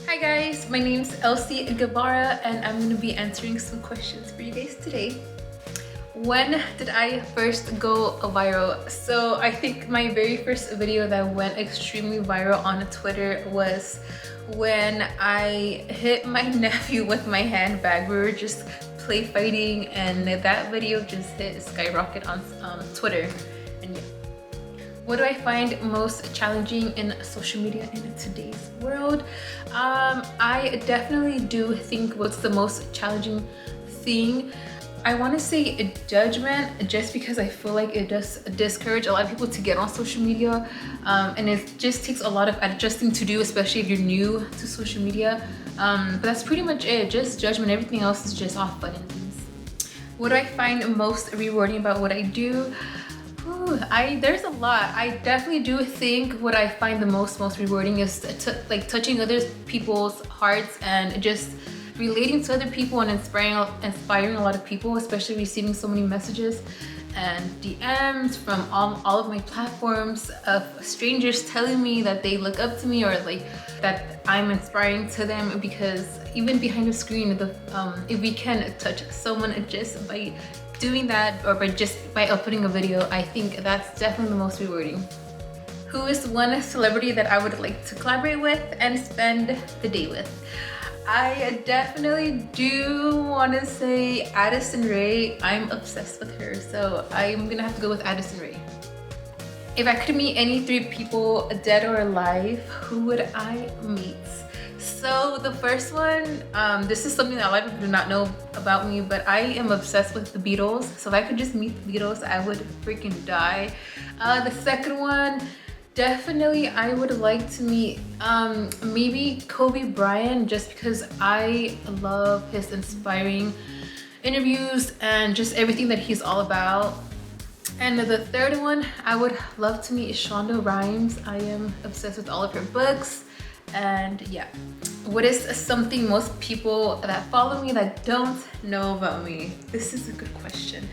Hi guys, my name's Elsy Guevara and I'm going to be answering some questions for you guys today. When did I first go viral? So I think my very first video that went extremely viral on Twitter was when I hit my nephew with my handbag. We were just play fighting and that video just hit skyrocket on Twitter. And yeah. What do I find most challenging in social media in today's world? I definitely do think what's the most challenging thing, I want to say judgment, just because I feel like it does discourage a lot of people to get on social media, and it just takes a lot of adjusting to do, especially if you're new to social media. But that's pretty much it, just judgment. Everything else is just off buttons. What do I find most rewarding about what I do? There's a lot. I definitely do think what I find the most rewarding is touching other people's hearts and just relating to other people and inspiring a lot of people, especially receiving so many messages and DMs from all of my platforms of strangers telling me that they look up to me or like that I'm inspiring to them, because even behind the screen, if we can touch someone just by doing that or by uploading a video, I think that's definitely the most rewarding. Who is one celebrity that I would like to collaborate with and spend the day with? I definitely do want to say Addison Rae. I'm obsessed with her, so I'm gonna have to go with Addison Rae. If I could meet any three people, dead or alive, who would I meet? So the first one, this is something that a lot of people do not know about me, but I am obsessed with the Beatles. So if I could just meet the Beatles, I would freaking die. The second one, definitely I would like to meet maybe Kobe Bryant, just because I love his inspiring interviews and just everything that he's all about. And the third one, I would love to meet Shonda Rhimes. I am obsessed with all of her books. And yeah, what is something most people that follow me that don't know about me? This is a good question.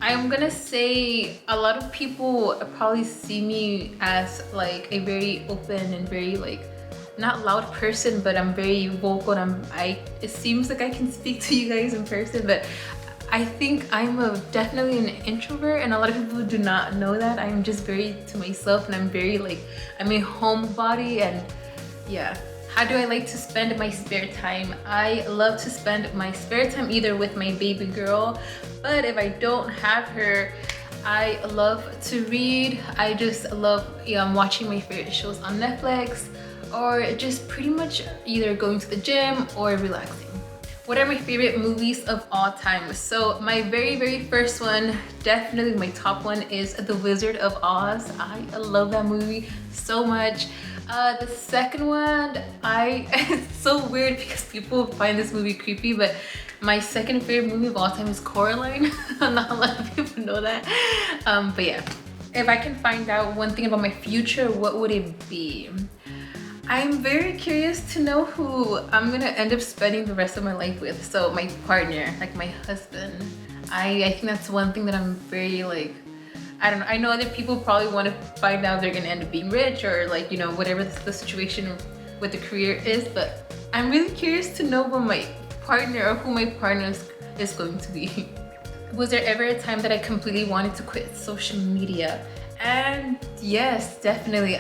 I'm gonna say a lot of people probably see me as like a very open and very like not loud person, but I'm very vocal and it seems like I can speak to you guys in person, but I think I'm definitely an introvert, and a lot of people do not know that. I'm just very to myself, and I'm a homebody. And yeah, how do I like to spend my spare time? I love to spend my spare time either with my baby girl, but if I don't have her, I love to read. I just love watching my favorite shows on Netflix, or just pretty much either going to the gym or relaxing. What are my favorite movies of all time? So my very first one, definitely my top one, is The Wizard of Oz. I love that movie so much. The second one, it's so weird because people find this movie creepy, but my second favorite movie of all time is Coraline. Not a lot of people know that. But yeah, if I can find out one thing about my future, what would it be? I'm very curious to know who I'm gonna end up spending the rest of my life with. So my partner, like my husband. I think that's one thing that I'm very like, I don't know. I know other people probably want to find out they're gonna end up being rich or like, whatever the situation with the career is, but I'm really curious to know what my partner or who my partner is going to be. Was there ever a time that I completely wanted to quit social media? And yes, definitely.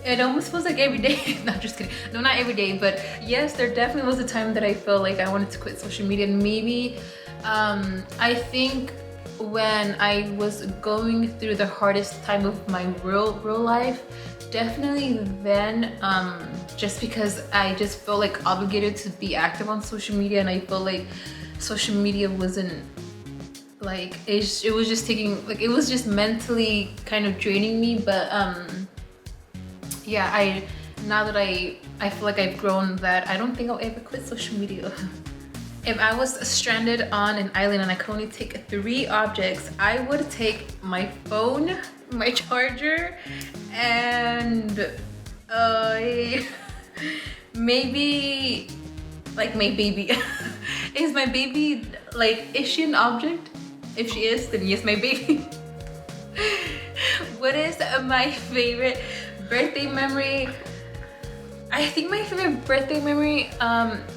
It almost feels like every day. No, just kidding. No, not every day, but yes, there definitely was a time that I felt like I wanted to quit social media. And maybe, I think when I was going through the hardest time of my real life, definitely then, just because I just felt like obligated to be active on social media, and I felt like social media wasn't like, it was just taking, like, it was just mentally kind of draining me. But yeah, now that I feel like I've grown, that I don't think I'll ever quit social media. If I was stranded on an island and I could only take 3 objects, I would take my phone, my charger, and maybe like my baby. Is my baby, like, is she an object? If she is, then yes, my baby. What is my favorite birthday memory? I think my favorite birthday memory,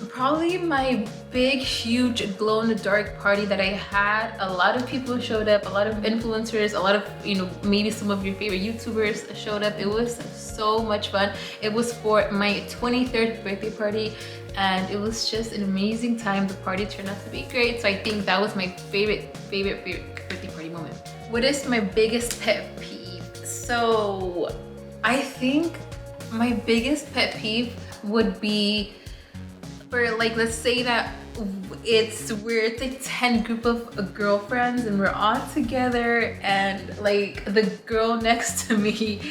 probably my big, huge glow-in-the-dark party that I had. A lot of people showed up, a lot of influencers, a lot of, you know, maybe some of your favorite YouTubers showed up. It was so much fun. It was for my 23rd birthday party, and it was just an amazing time. The party turned out to be great, so I think that was my favorite birthday party moment. What is my biggest pet peeve? So I think my biggest pet peeve would be for, like, let's say that we're a 10 group of girlfriends and we're all together, and like the girl next to me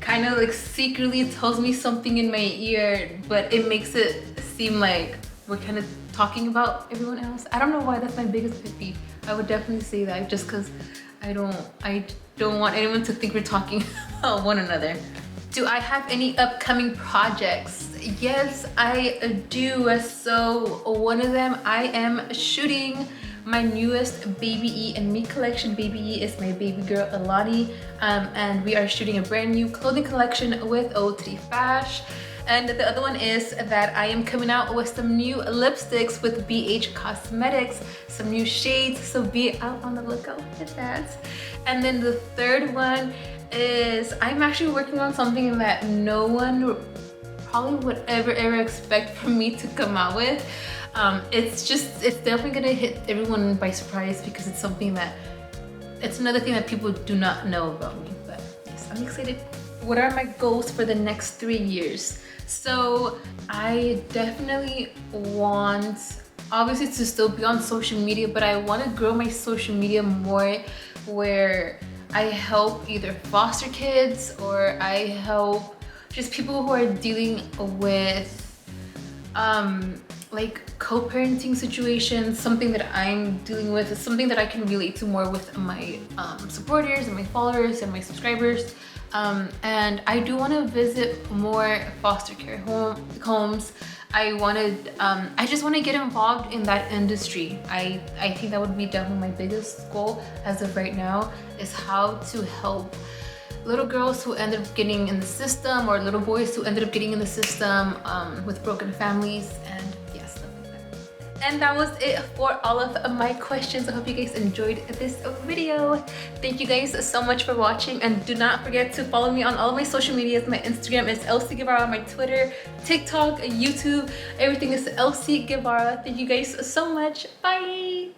kind of like secretly tells me something in my ear, but it makes it seem like we're kind of talking about everyone else. I don't know why that's my biggest pet peeve. I would definitely say that just because I don't want anyone to think we're talking about one another. Do I have any upcoming projects? Yes, I do. So one of them, I am shooting my newest Baby E and Me collection. Baby E is my baby girl Alani, and we are shooting a brand new clothing collection with O3 Fash. And the other one is that I am coming out with some new lipsticks with BH Cosmetics, some new shades, so be out on the lookout for that. And then the third one is I'm actually working on something that no one probably would ever expect from me to come out with. It's definitely gonna hit everyone by surprise because it's another thing that people do not know about me. But yes, I'm excited. What are my goals for the next 3 years? So I definitely want, obviously, to still be on social media, but I want to grow my social media more, where I help either foster kids or I help just people who are dealing with like co-parenting situations, something that I'm dealing with, is something that I can relate to more with my supporters and my followers and my subscribers. And I do want to visit more foster care homes. I just want to get involved in that industry. I think that would be definitely my biggest goal as of right now, is how to help little girls who ended up getting in the system, or little boys who ended up getting in the system with broken families, and yes, stuff like that. And that was it for all of my questions. I hope you guys enjoyed this video. Thank you guys so much for watching, and do not forget to follow me on all of my social medias. My Instagram is Elsy Guevara, my Twitter, TikTok, YouTube, everything is Elsy Guevara. Thank you guys so much. Bye.